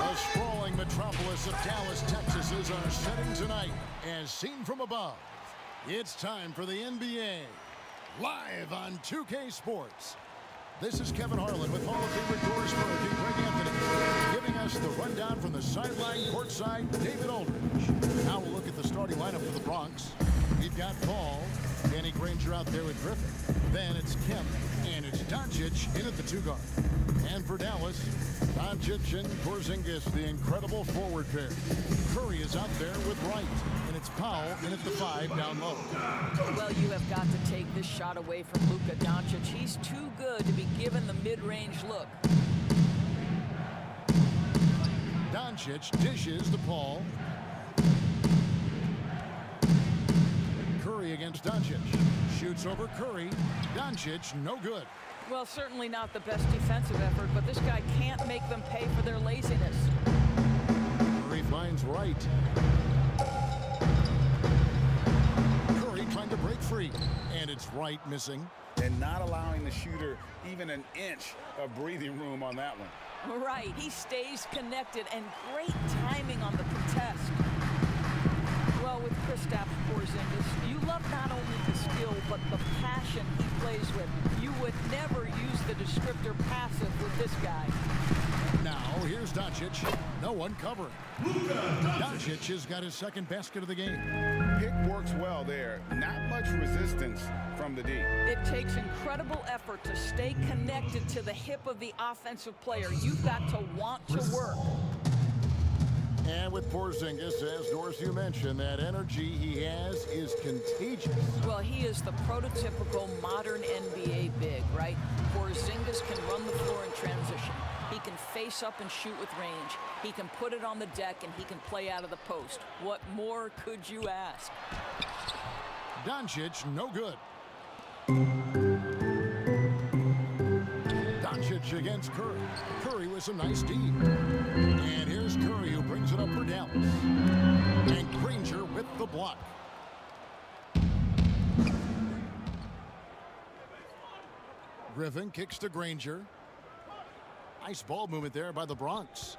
The sprawling metropolis of Dallas, Texas is our setting tonight, as seen from above. It's time for the NBA, live on 2K Sports. This is Kevin Harlan with Hall of Famer Doris Burke and Greg Anthony, giving us the rundown from the sideline courtside, David Aldridge. Now we'll look at the starting lineup for the Bronx. We've got Paul, Granger out there with Griffin. Then it's Kemp, and it's Doncic in at the 2 guard. And for Dallas, Doncic and Porzingis, the incredible forward pair. Curry is out there with Wright, and it's Powell in at the 5 down low. Well, you have got to take this shot away from Luka Doncic. He's too good to be given the mid-range look. Doncic dishes to Paul. Curry against Doncic. Shoots over Curry. Doncic, no good. Well, certainly not the best defensive effort, but this guy can't make them pay for their laziness. Curry finds Wright. Curry trying to break free, and it's Wright missing. And not allowing the shooter even an inch of breathing room on that one. Right, he stays connected, and great timing on the contest. Well, with Kristaps Porzingis, you love not only the skill, but the passion he plays with. You would never use the descriptor passive with this guy. Now, here's Doncic. No one covering. Doncic has got his second basket of the game. Pick works well there. Not much resistance from the D. It takes incredible effort to stay connected to the hip of the offensive player. You've got to want to work. And with Porzingis, as Doris, you mentioned, that energy he has is contagious. Well, he is the prototypical modern NBA big, right? Porzingis can run the floor in transition. He can face up and shoot with range. He can put it on the deck, and he can play out of the post. What more could you ask? Doncic, no good. Doncic against Curry. Curry with some nice D. And here's Curry who brings it up for Dallas. And Granger with the block. Griffin kicks to Granger. Nice ball movement there by the Bronx.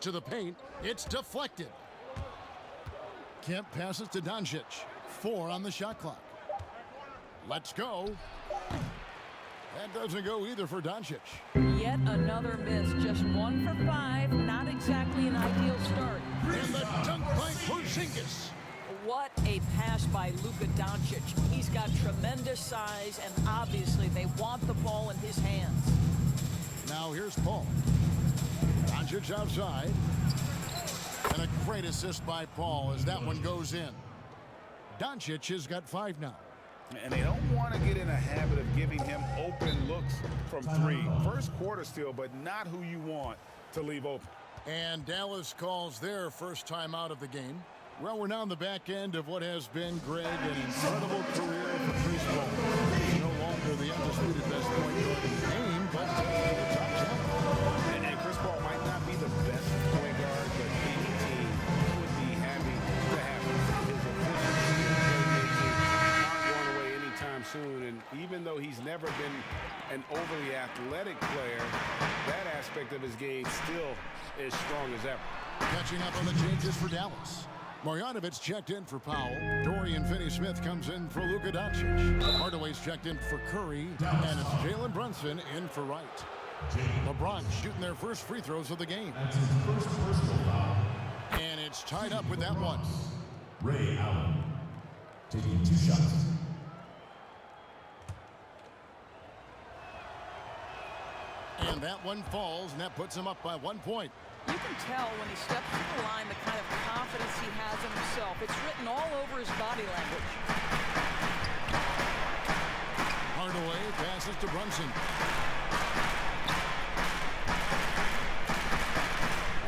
To the paint. It's deflected. Kemp passes to Doncic. 4 on the shot clock. Let's go. That doesn't go either for Doncic. Yet another miss. Just 1 for 5. Not exactly an ideal start. And the dunk by Porzingis. What a pass by Luka Doncic. He's got tremendous size, and obviously they want the ball in his hands. Now here's Paul. Doncic outside. And a great assist by Paul as that one goes in. Doncic has got 5 now. And they don't want to get in a habit of giving him open looks from 3. First quarter still, but not who you want to leave open. And Dallas calls their first time out of the game. Well, we're now on the back end of what has been, Greg, an incredible career for Kristaps. He's no longer the undisputed best point guard in the game, but the top talent. And Chris Paul might not be the best point guard, but any team would be happy to have his efficiency not going away anytime soon. And even though he's never been an overly athletic player, that aspect of his game still is strong as ever. Catching up on the changes for Dallas. Marjanovic checked in for Powell. Dorian Finney-Smith comes in for Luka Doncic. Hardaway's checked in for Curry. And it's Jalen Brunson in for Wright. The Bronx shooting their first free throws of the game. And it's tied up with that one. Ray Allen taking 2 shots. And that one falls, and that puts him up by 1 point. You can tell when he steps to the line the kind of confidence he has in himself. It's written all over his body language. Hardaway passes to Brunson.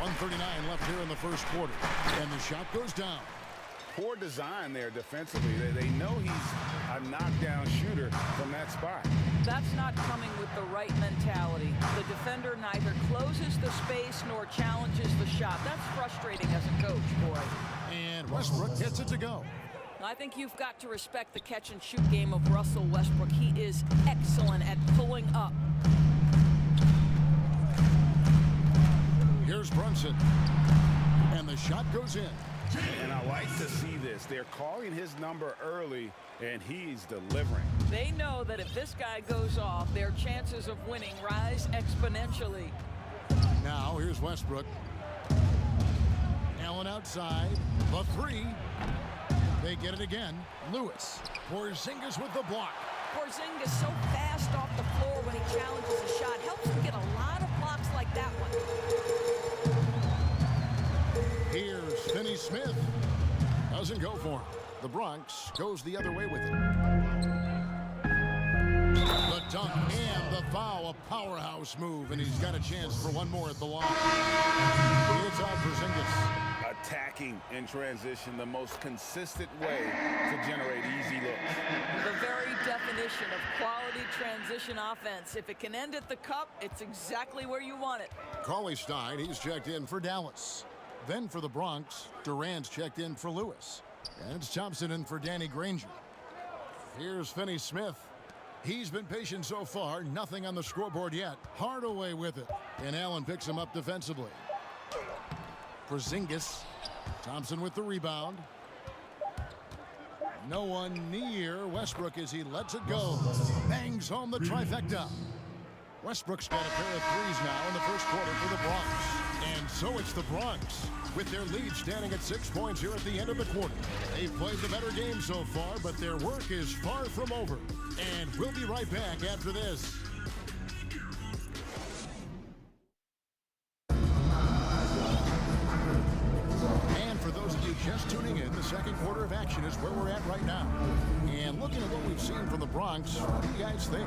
1:39 left here in the first quarter. And the shot goes down. Poor design there defensively. They know he's a knockdown shooter from that spot. That's not coming with the right mentality. The defender neither closes the space nor challenges the shot. That's frustrating as a coach, boy. And Westbrook gets it to go. I think you've got to respect the catch-and-shoot game of Russell Westbrook. He is excellent at pulling up. Brunson. And the shot goes in. And I like to see this. They're calling his number early, and he's delivering. They know that if this guy goes off, their chances of winning rise exponentially. Now here's Westbrook. Allen outside. The three. They get it again. Lewis. Porzingis with the block. Porzingis so fast off the floor when he challenges a shot. Helps him get a lot of blocks like that one. Here's Finney Smith. Doesn't go for him. The Bronx goes the other way with it. The dunk and the foul. A powerhouse move, and he's got a chance for one more at the line. It's on Porzingis. Attacking in transition, the most consistent way to generate easy looks. The very definition of quality transition offense. If it can end at the cup, it's exactly where you want it. Stein, he's checked in for Dallas. Then for the Bronx, Durant's checked in for Lewis. And it's Thompson in for Danny Granger. Here's Finney Smith. He's been patient so far, nothing on the scoreboard yet. Hardaway with it. And Allen picks him up defensively. Porzingis. Thompson with the rebound. No one near Westbrook as he lets it go. Bangs home the trifecta. Westbrook's got a pair of threes now in the first quarter for the Bronx. And so it's the Bronx, with their lead standing at 6 points here at the end of the quarter. They've played the better game so far, but their work is far from over. And we'll be right back after this. Just tuning in, the second quarter of action is where we're at right now. And looking at what we've seen from the Bronx, what do you guys think?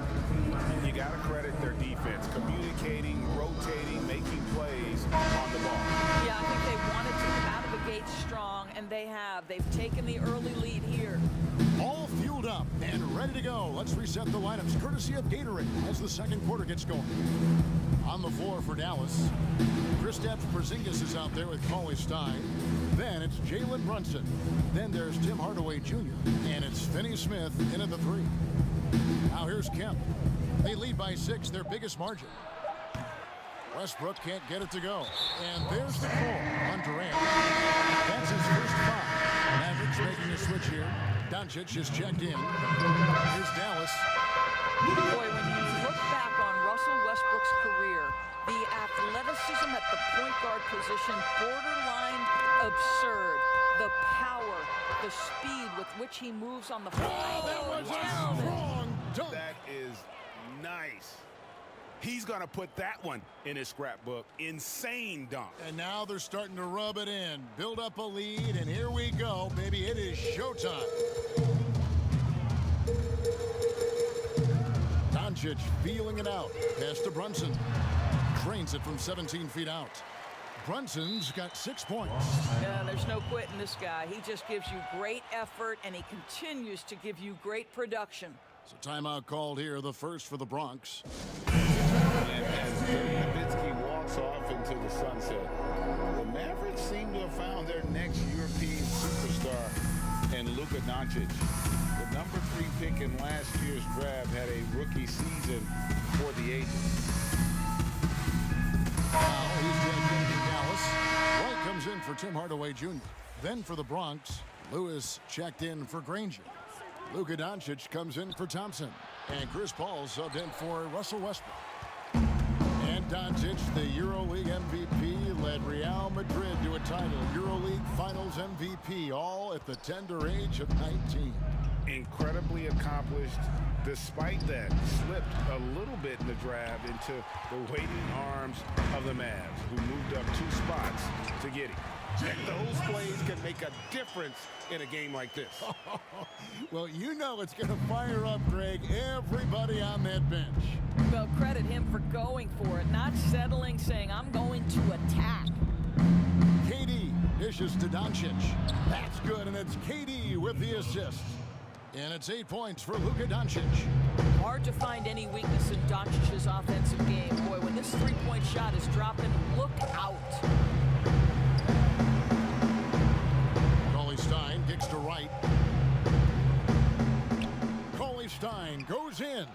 You got to credit their defense, communicating, rotating, making plays on the ball. Yeah, I think they wanted to come out of the gate strong, and they have. They've taken the early lead here. All fueled up and ready to go. Let's reset the lineups courtesy of Gatorade as the second quarter gets going. On the floor for Dallas, Kristaps Porzingis is out there with Stein. Then it's Jalen Brunson. Then there's Tim Hardaway Jr. And it's Finney Smith in at the three. Now here's Kemp. They lead by 6, their biggest margin. Westbrook can't get it to go. And there's the call on Durant. That's his first foul. Mavericks making a switch here. Doncic is checked in. Here's Dallas. Boy, when you look back on Russell Westbrook's career, the athleticism at the point guard position, borderline absurd. The power, the speed with which he moves on the floor. Oh, that was a strong dunk. That is nice. He's going to put that one in his scrapbook. Insane dunk. And now they're starting to rub it in. Build up a lead, and here we go, baby. It is showtime. Doncic feeling it out. Pass to Brunson. Drains it from 17 feet out. Brunson's got 6 points. Yeah, there's no quitting this guy. He just gives you great effort, and he continues to give you great production. So timeout called here, the first for the Bronx. And as Nowitzki walks off into the sunset, the Mavericks seem to have found their next European superstar in Luka Doncic. The number 3 pick in last year's draft had a rookie season for the ages. Now he's checked in for Dallas. White comes in for Tim Hardaway Jr. Then for the Bronx, Lewis checked in for Granger. Luka Doncic comes in for Thompson. And Chris Paul subbed in for Russell Westbrook. And Doncic, the EuroLeague MVP, led Real Madrid to a title. EuroLeague Finals MVP, all at the tender age of 19. Incredibly accomplished. Despite that, slipped a little bit in the draft into the waiting arms of the Mavs, who moved up 2 spots to get him. And those plays can make a difference in a game like this. Well, you know it's going to fire up, Greg, everybody on that bench. Well, credit him for going for it, not settling, saying, I'm going to attack. KD dishes to Doncic. That's good, and it's KD with the assist. And it's 8 points for Luka Doncic. Hard to find any weakness in Doncic's offensive game. Boy, when this three-point shot is dropping, look out. Stein kicks to right. Stein goes in.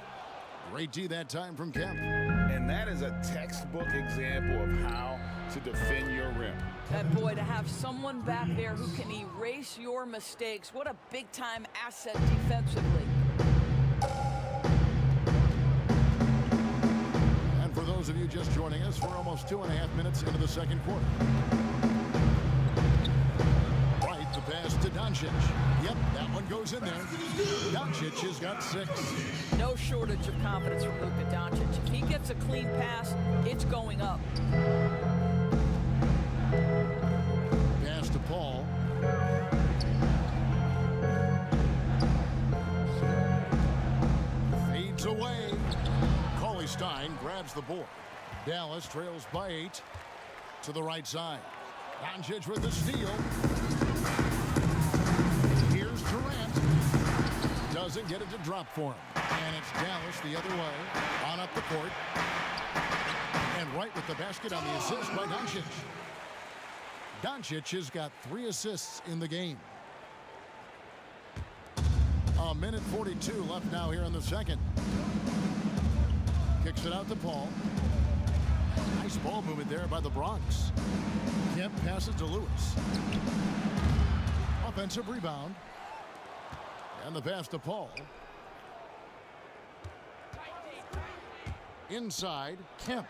Great D that time from Kemp. And that is a textbook example of how to defend your rim. And boy, to have someone back there who can erase your mistakes, what a big-time asset defensively. And for those of you just joining us, we're almost 2.5 minutes into the second quarter. Right, the pass to Doncic. Yep, that one goes in there. Doncic has got 6. No shortage of confidence from Luka Doncic. If he gets a clean pass, it's going up. Pass to Paul. Fades away. Stein grabs the board. Dallas trails by 8 to the right side. Doncic with the steal. Here's Durant. Doesn't get it to drop for him. And it's Dallas the other way. On up the court. And right with the basket on the assist by Doncic. Doncic has got 3 assists in the game. A minute 42 left now here in the second. Kicks it out to Paul. Nice ball movement there by the Bronx. Kemp passes to Lewis. Offensive rebound. And the pass to Paul. Inside, Kemp.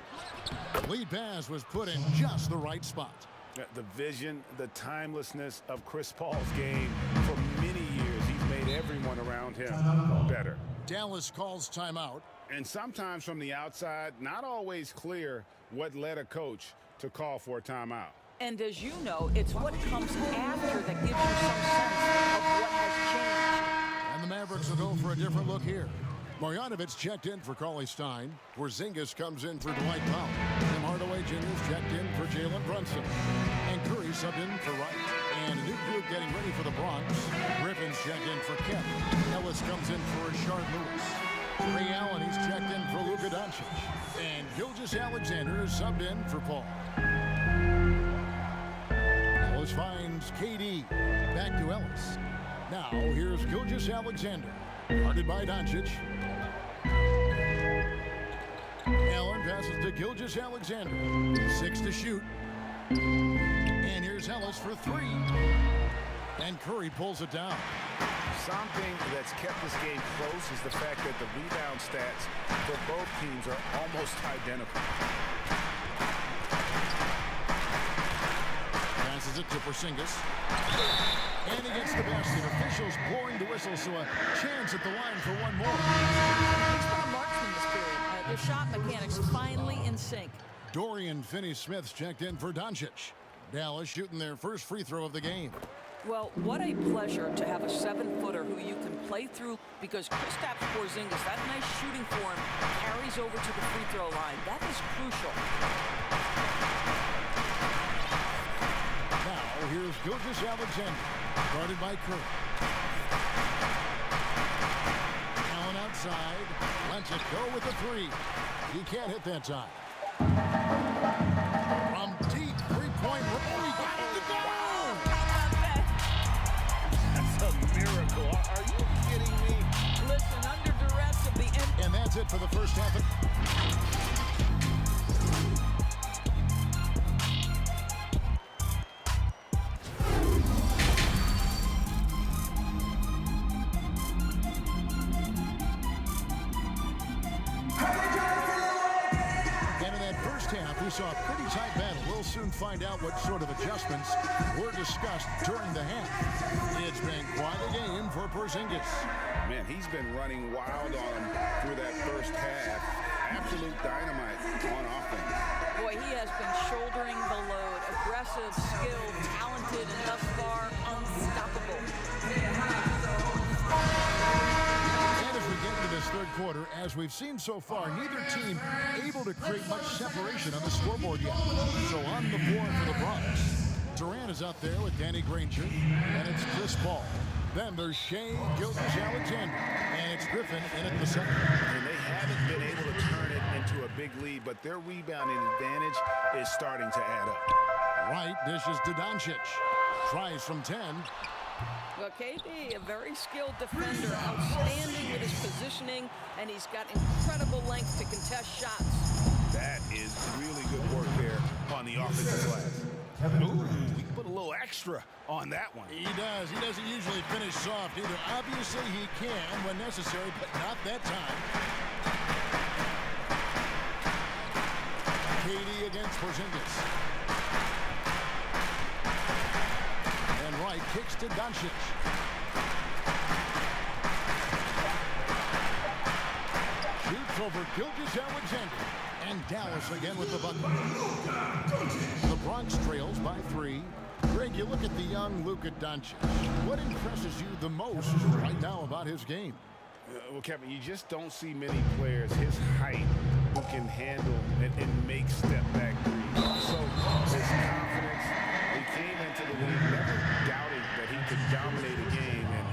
Lead pass was put in just the right spot. The vision, the timelessness of Chris Paul's game. For many years, he's made everyone around him better. Dallas calls timeout. And sometimes from the outside, not always clear what led a coach to call for a timeout. And as you know, it's what comes after that gives you some sense of what has changed. And the Mavericks will go for a different look here. Marjanovic checked in for Stein. Porzingis comes in for Dwight Powell. Tim Hardaway Jr. is checked in for Jalen Brunson. And Curry subbed in for Wright. And a new group getting ready for the Bronx. Griffin's checked in for Kemp. Ellis comes in for Shawn Lewis. Ray Allen, he's checked in for Luka Doncic. And Gilgeous-Alexander is subbed in for Paul. Ellis finds KD. Back to Ellis. Now, here's Gilgeous-Alexander. Guarded by Doncic. Allen passes to Gilgeous-Alexander. 6 to shoot. And here's Ellis for 3. And Curry pulls it down. Something that's kept this game close is the fact that the rebound stats for both teams are almost identical. Passes it to Porzingis. And he gets the basket. Officials blowing the whistle, so a chance at the line for one more. He's been a marksman this period. Their shot mechanics finally in sync. Dorian Finney-Smith's checked in for Doncic. Dallas shooting their first free throw of the game. Well, what a pleasure to have a 7-footer who you can play through, because Kristaps Porzingis, that nice shooting form, carries over to the free throw line. That is crucial. Now, here's Gilgeous-Alexander, guarded by Curry. Allen outside, lets it go with the 3. He can't hit that time. From deep three-point range, he got it to go! That's a miracle. Are you kidding me? Listen, under duress of the end. And that's it for the first half. We saw a pretty tight battle. We'll soon find out what sort of adjustments were discussed during the half. It's been quite a game for Porzingis. Man, he's been running wild on him through that first half. Absolute dynamite on offense. Boy, he has been shouldering the load. Aggressive, skilled, talented, and thus far unstoppable. And as we get into this third quarter, as we've seen so far, neither team able to create much separation on the scoreboard yet. So on the floor for the Bronx, Durant is out there with Danny Granger, and it's Chris Paul. Then there's Shea Gilgeous-Alexander, and it's Griffin in at the center. And they haven't been able to turn it into a big lead, but their rebounding advantage is starting to add up. Wright dishes to Doncic. Tries from 10. Well, KD, a very skilled defender, outstanding with his positioning, and he's got incredible length to contest shots. That is really good work there on the offensive glass. Ooh, he put a little extra on that one. He does. He doesn't usually finish soft either. Obviously, he can when necessary, but not that time. KD against Porzingis. And Wright kicks to Doncic. Shoots over Gilgeous-Alexander. And Dallas again with the bucket. The Bronx trails by 3. Greg, you look at the young Luka Doncic. What impresses you the most right now about his game? Well, Kevin, you just don't see many players his height who can handle and make step-back threes. So his confidence, he came into the league never doubting that he could dominate a game. And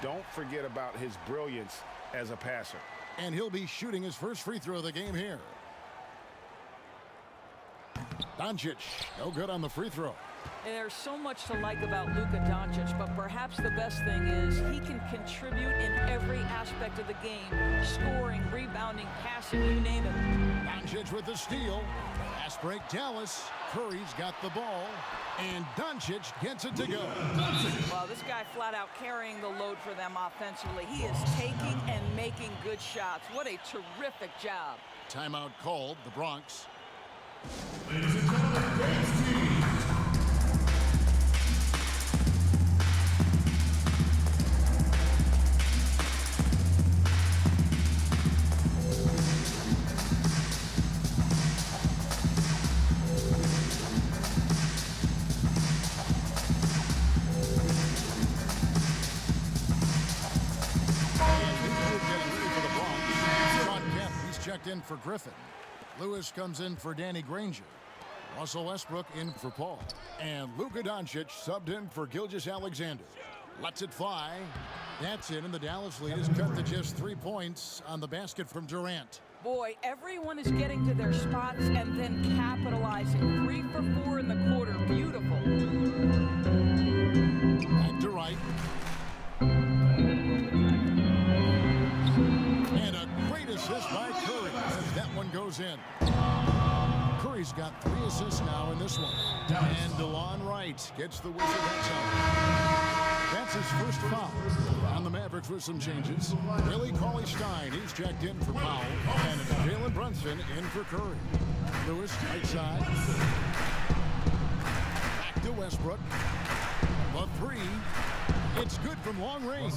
don't forget about his brilliance as a passer. And he'll be shooting his first free throw of the game here. Doncic, no good on the free throw. And there's so much to like about Luka Doncic, but perhaps the best thing is he can contribute in every aspect of the game. Scoring, rebounding, passing, you name it. Doncic with the steal. Fast break Dallas. Curry's got the ball. And Doncic gets it to go. Well, this guy flat out carrying the load for them offensively. He is taking and making good shots. What a terrific job. Timeout called, the Bronx. Ladies and gentlemen, thanks team. Shawn Kemp, he's checked in for Griffin. Lewis comes in for Danny Granger. Russel Westbrook in for Paul. And Luka Doncic subbed in for Gilgeous-Alexander. Lets it fly. That's it, and the Dallas lead is cut to just 3 points on the basket from Durant. Boy, everyone is getting to their spots and then capitalizing. 3 for 4 in the quarter. Beautiful. Back to Wright. And a great assist by Curry as that one goes in. Curry's got 3 assists now in this one. And DeLon Wright gets the whistle. That's his first foul. On the Mavericks with some changes. Willie Cauley-Stein, he's checked in for Powell. And it's Jalen Brunson in for Curry. Lewis, right side. Back to Westbrook. The 3. It's good from long range.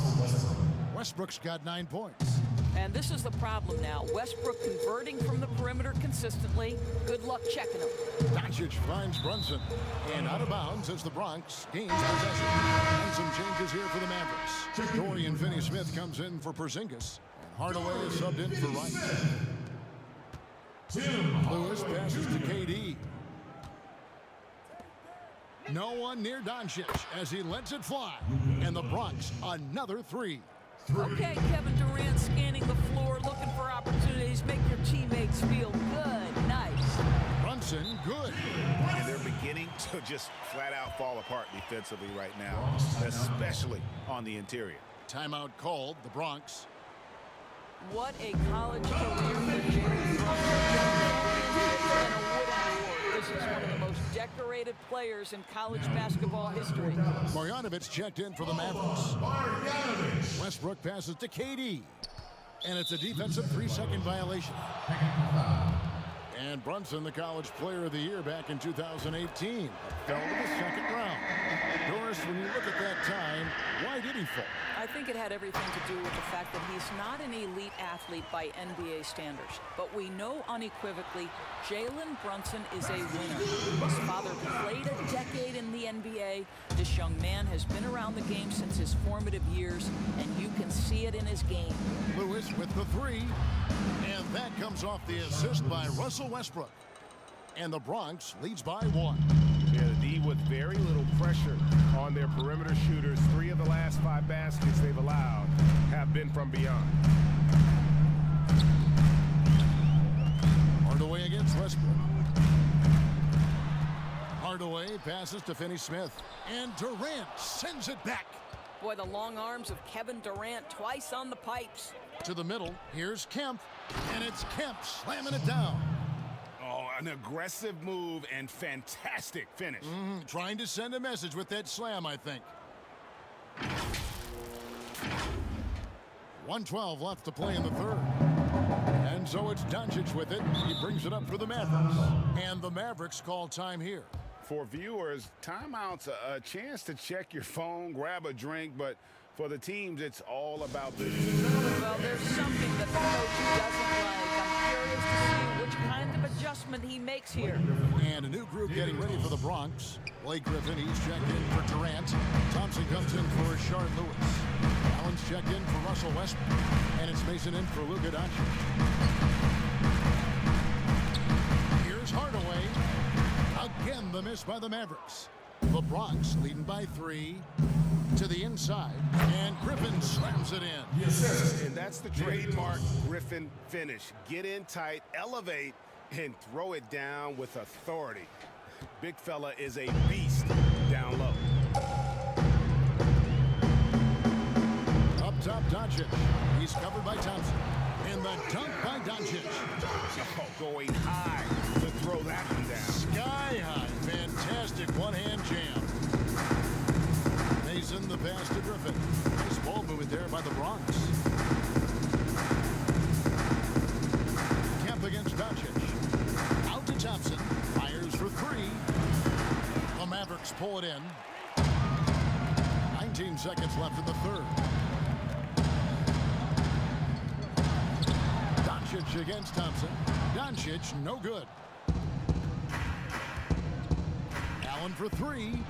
Westbrook's got 9 points. And this is the problem now. Westbrook converting from the perimeter consistently. Good luck checking him. Doncic finds Brunson. And out of bounds as the Bronx gains possession. And some changes here for the Mavericks. Dorian Finney-Smith comes in for Porzingis. And Hardaway is subbed in for Wright. Lewis passes to KD. No one near Doncic as he lets it fly. And the Bronx, another 3. Okay, Kevin Durant scanning the floor, looking for opportunities. Make your teammates feel good. Nice. Brunson, good. And they're beginning to just flat out fall apart defensively right now, especially on the interior. Timeout called, the Bronx. What a college career for Jalen Brunson. This is one of the most decorated players in college basketball history. Marjanovic checked in for the Mavericks. Westbrook passes to KD. And it's a defensive 3-second violation. And Brunson, the College Player of the Year back in 2018, fell to the second round. Doris, when you look at that time, why did he fall? I think it had everything to do with the fact that he's not an elite athlete by NBA standards. But we know unequivocally Jalen Brunson is a winner. His father played a decade in the NBA. This young man has been around the game since his formative years, and you can see it in his game. Lewis with the 3. And that comes off the assist by Russell Westbrook. And the Bronx leads by 1. Yeah, the D with very little pressure on their perimeter shooters. 3 of the last 5 baskets they've allowed have been from beyond. Hardaway against Westbrook. Hardaway passes to Finney-Smith. And Durant sends it back. Boy, the long arms of Kevin Durant twice on the pipes. To the middle, here's Kemp, and it's Kemp slamming it down. Oh, an aggressive move and fantastic finish. Trying to send a message with that slam, I think. 1:12 left to play in the third. And so it's Doncic with it. He brings it up for the Mavericks. And the Mavericks call time here. For viewers, timeout's a chance to check your phone, grab a drink, but for the teams, it's all about the... Well, there's something that the coach doesn't like. I'm curious to see which kind of adjustment he makes here. And a new group getting ready for the Bronx. Griffin, he's checked in for Durant. Thompson comes in for Shawn. Allen's checked in for Russel Westbrook. And it's Mason in for Luka Doncic. Here's Hardaway. Again, the miss by the Mavericks. The Bronx leading by 3 to the inside. And Griffin slams it in. Yes, sir. And that's the trademark Griffin finish. Get in tight, elevate, and throw it down with authority. Big fella is a beast down low. Up top, Doncic. He's covered by Thompson. And the dunk by Doncic. Oh, going high to throw that one down. Sky high. Fantastic one-hand jam. Mason the pass to Griffin. Nice ball movement there by the Bronx. Kemp against Doncic. Out to Thompson. Fires for 3. The Mavericks pull it in. 19 seconds left in the third. Doncic against Thompson. Doncic, no good. Allen for 3.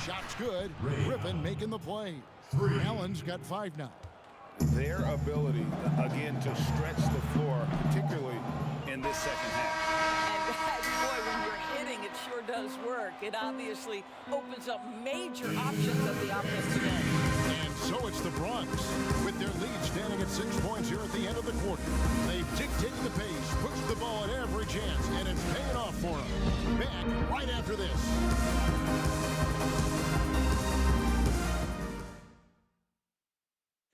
Shot's good. Griffin making the play. Allen's got 5 now. Their ability, again, to stretch the floor, particularly in this second half. And boy, when you're hitting, it sure does work. It obviously opens up major options at the offensive end. And so it's the Bronx, with their lead standing at 6 points here at the end of the quarter. They've dictated the pace, pushed the ball at every chance, and it's paying off for them. Back right after this.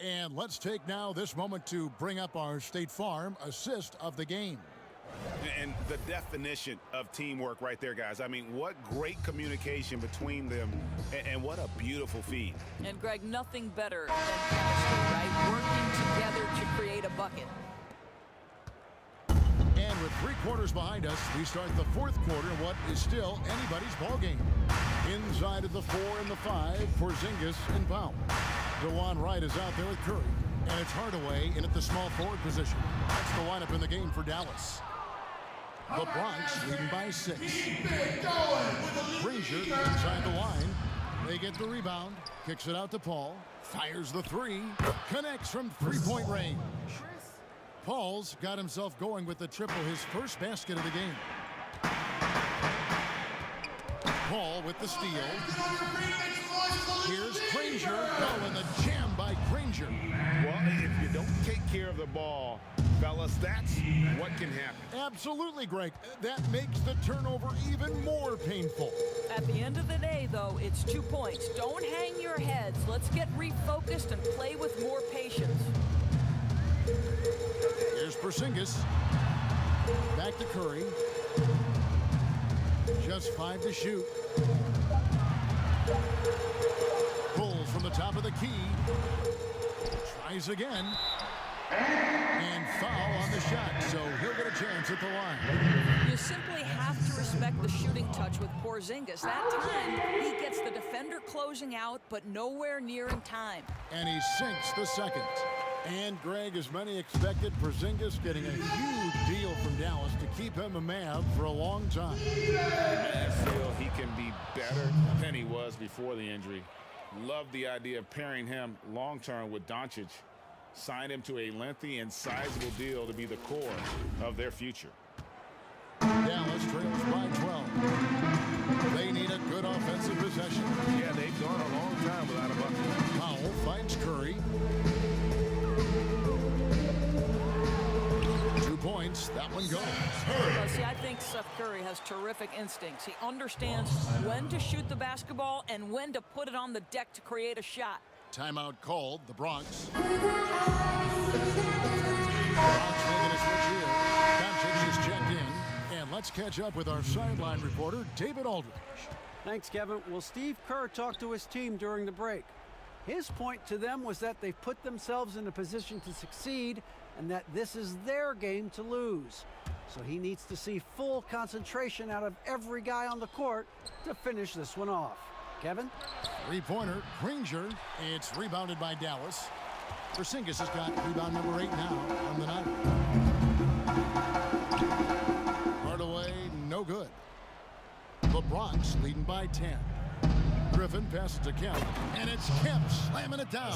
And let's take now this moment to bring up our State Farm assist of the game. And the definition of teamwork right there, guys. I mean, what great communication between them, and what a beautiful feed. And, Greg, nothing better than chemistry, right? Working together to create a bucket. And with 3 quarters behind us, we start the 4th quarter in what is still anybody's ball game. Inside of the 4 and the 5, Porzingis and Powell. DeJuan Wright is out there with Curry. And it's Hardaway in at the small forward position. That's the lineup in the game for Dallas. The Bronx leading by 6. Granger inside the line. They get the rebound. Kicks it out to Paul. Fires the 3. Connects from 3-point range. Paul's got himself going with the triple, his first basket of the game. Paul with the steal. Here's Granger. Oh, and the jam by Granger. Well, if you don't take care of the ball, fellas, that's what can happen. Absolutely, Greg. That makes the turnover even more painful. At the end of the day, though, it's 2 points. Don't hang your heads. Let's get refocused and play with more patience. Here's Porzingis. Back to Curry. Just 5 to shoot. Pulls from the top of the key. Tries again. And foul on the shot, so he'll get a chance at the line. You simply have to respect the shooting touch with Porzingis. That time, he gets the defender closing out, but nowhere near in time. And he sinks the second. And, Greg, as many expected, Porzingis getting a huge deal from Dallas to keep him a Mav for a long time. I feel he can be better than he was before the injury. Love the idea of pairing him long-term with Doncic. Sign him to a lengthy and sizable deal to be the core of their future. Dallas trails by 12. They need a good offensive possession. Yeah, they've gone a long time without a bucket. Powell finds Curry. 2 points. That one goes. Well, see, I think Seth Curry has terrific instincts. He understands when to shoot the basketball and when to put it on the deck to create a shot. Timeout called, the Bronx. Bronx making a switch here. Doncic is checked in. And let's catch up with our sideline reporter, David Aldridge. Thanks, Kevin. Well, Steve Kerr talked to his team during the break. His point to them was that they've put themselves in a position to succeed and that this is their game to lose. So he needs to see full concentration out of every guy on the court to finish this one off. Kevin? Three-pointer, Granger. It's rebounded by Dallas. Porzingis has got rebound number 8 now on the night. Hardaway, no good. The Bronx leading by 10. Griffin passes to Kemp, and it's Kemp slamming it down.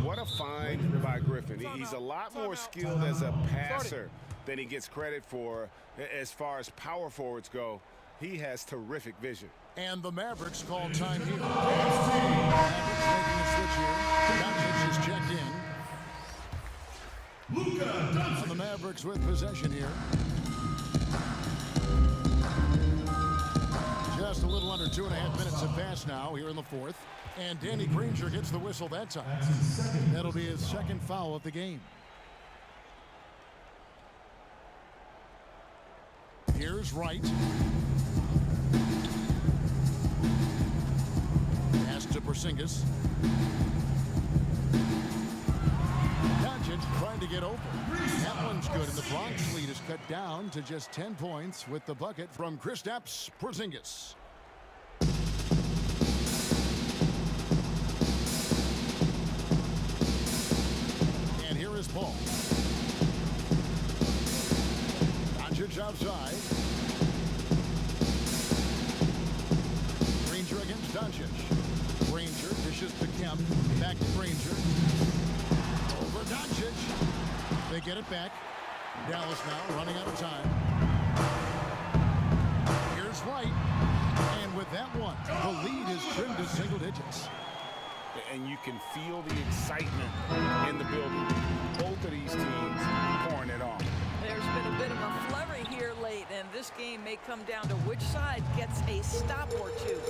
What a find by Griffin. He's a lot more skilled as a passer than he gets credit for as far as power forwards go. He has terrific vision. And the Mavericks call time here. Mavericks making a switch here. Doncic is checked in. Luka Doncic. And the Mavericks with possession here. Just a little under 2.5 minutes have passed now here in the fourth. And Danny Granger gets the whistle that time. That'll be his second foul of the game. Here's Wright. Pass to Porzingis. Doncic trying to get open. That one's good, and the Bronx lead is cut down to just 10 points with the bucket from Kristaps Porzingis. And here is Paul. Doncic outside. Granger against Doncic. Granger dishes to Kemp. Back to Granger. Over Doncic. They get it back. Dallas now running out of time. Here's Wright. And with that one, the lead is trimmed to single digits. And you can feel the excitement in the building. Both of these teams pouring it on. There's been a bit of a flurry here late, and this game may come down to which side gets a stop or two.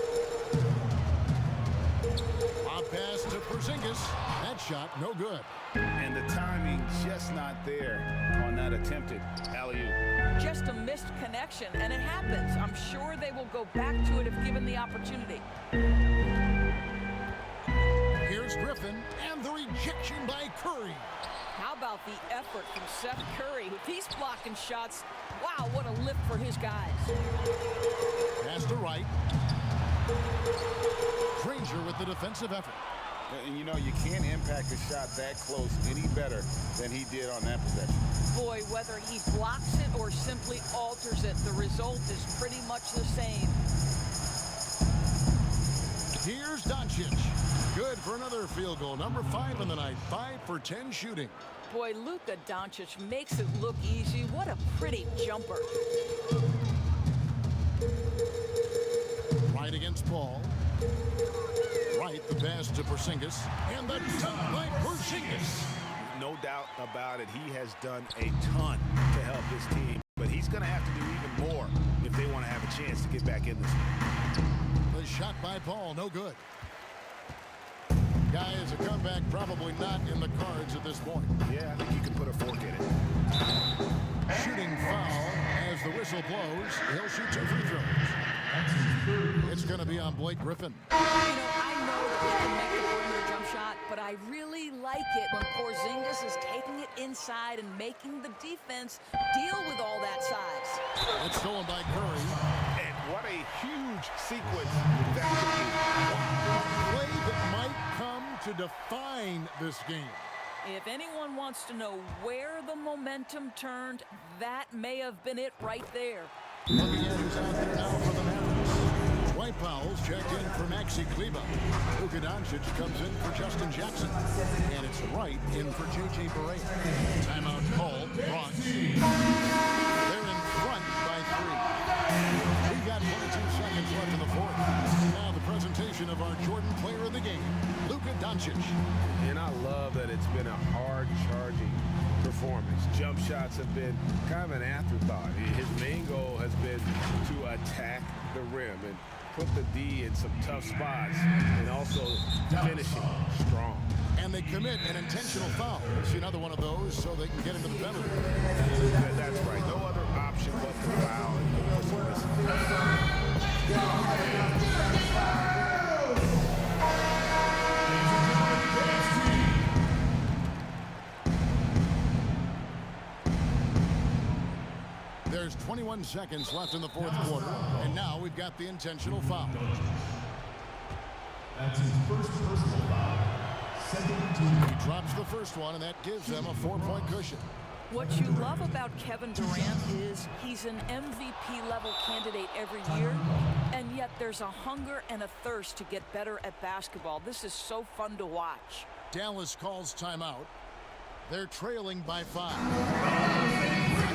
Lob pass to Porzingis. That shot, no good. And the timing just not there on that attempted alley-oop. Just a missed connection, and it happens. I'm sure they will go back to it if given the opportunity. Here's Griffin, and the rejection by Curry. How about the effort from Seth Curry? If he's blocking shots, wow, what a lift for his guys. Pass to Wright. Granger with the defensive effort. And you know, you can't impact a shot that close any better than he did on that possession. Boy, whether he blocks it or simply alters it, the result is pretty much the same. Here's Doncic. Good for another field goal. Number 5 in the night. 5 for 10 shooting. Boy, Luka Doncic makes it look easy. What a pretty jumper. Right against Paul. Right, the pass to Porzingis. And the dunk by Porzingis. No doubt about it. He has done a ton to help this team. But he's going to have to do even more if they want to have a chance to get back in this one. The shot by Paul, no good. Guys, a comeback probably not in the cards at this point. Yeah, I think you can put a fork in it. Shooting foul as the whistle blows. He'll shoot 2 free throws. It's going to be on Blake Griffin. You know, I know that he can make the perimeter jump shot, but I really like it when Porzingis is taking it inside and making the defense deal with all that size. It's stolen by Curry. And what a huge sequence that Play that might come to define this game. If anyone wants to know where the momentum turned, that may have been it right there. Looking at who's out there now for the Mavericks. Dwight Powell's checked in for Maxi Kleber. Luka Doncic comes in for Justin Jackson. And it's Wright in for J.J. Barea. Timeout called. Bronx. They're in front by 3. We've got 22 seconds left in the fourth. Now the presentation of our Jordan player of the game, Luka Doncic. And I love that it's been a hard-charging performance. Jump shots have been kind of an afterthought. His main goal has been to attack the rim. And put the D in some tough spots and also finishing strong. And they commit an intentional foul. See another one of those so they can get into the penalty. That's right. No other option but to foul. There's 21 seconds left in the fourth quarter, and now we've got the intentional foul. That's his first personal foul. Second team. He drops the first one, and that gives them a 4-point cushion. What you love about Kevin Durant is he's an MVP-level candidate every year, and yet there's a hunger and a thirst to get better at basketball. This is so fun to watch. Dallas calls timeout. They're trailing by 5.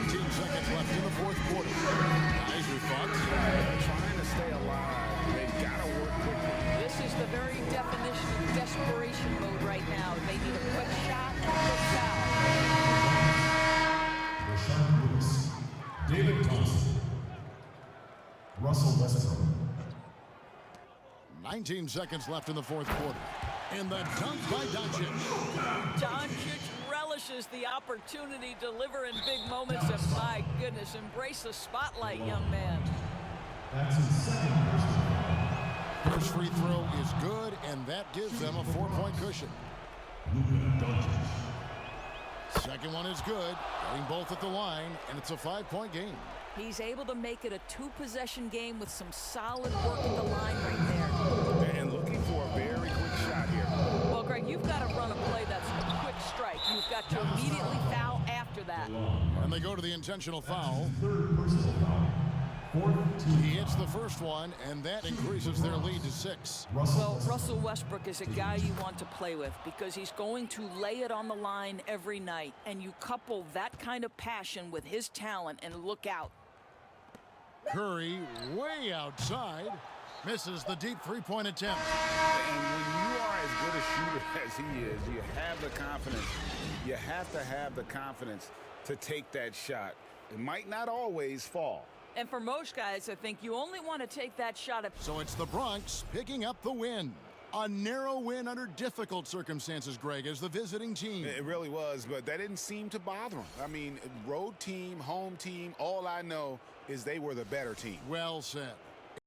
19 seconds left in the fourth quarter. Guys are Trying to stay alive. They've got to work quickly. This is the very definition of desperation mode right now. They need a quick shot and a quick foul. David Thompson. Russell Westbrook. 19 seconds left in the fourth quarter. And the dunk by Doncic. Doncic relishes the opportunity to deliver in big moments, and my goodness, embrace the spotlight, young man. That's his second personal. First free throw is good, and that gives them a 4-point cushion. Luka Doncic. Second one is good, getting both at the line, and it's a 5-point game. He's able to make it a 2-possession game with some solid work at the line right there. And looking for a very quick shot here. Well, Greg, you've got to run a play that's a quick strike. You've got to immediately foul after that. And they go to the intentional foul. Third personal foul. Fourth team. He hits the first one, and that increases their lead to 6. Well, Russell Westbrook is a guy you want to play with because he's going to lay it on the line every night. And you couple that kind of passion with his talent, and look out. Curry way outside. Misses the deep 3-point attempt. And when you are as good a shooter as he is, you have the confidence. You have to have the confidence to take that shot. It might not always fall. And for most guys, I think you only want to take that shot if... So it's the Bronx picking up the win. A narrow win under difficult circumstances, Greg, as the visiting team. It really was, but that didn't seem to bother him. I mean, road team, home team, all I know is they were the better team. Well said.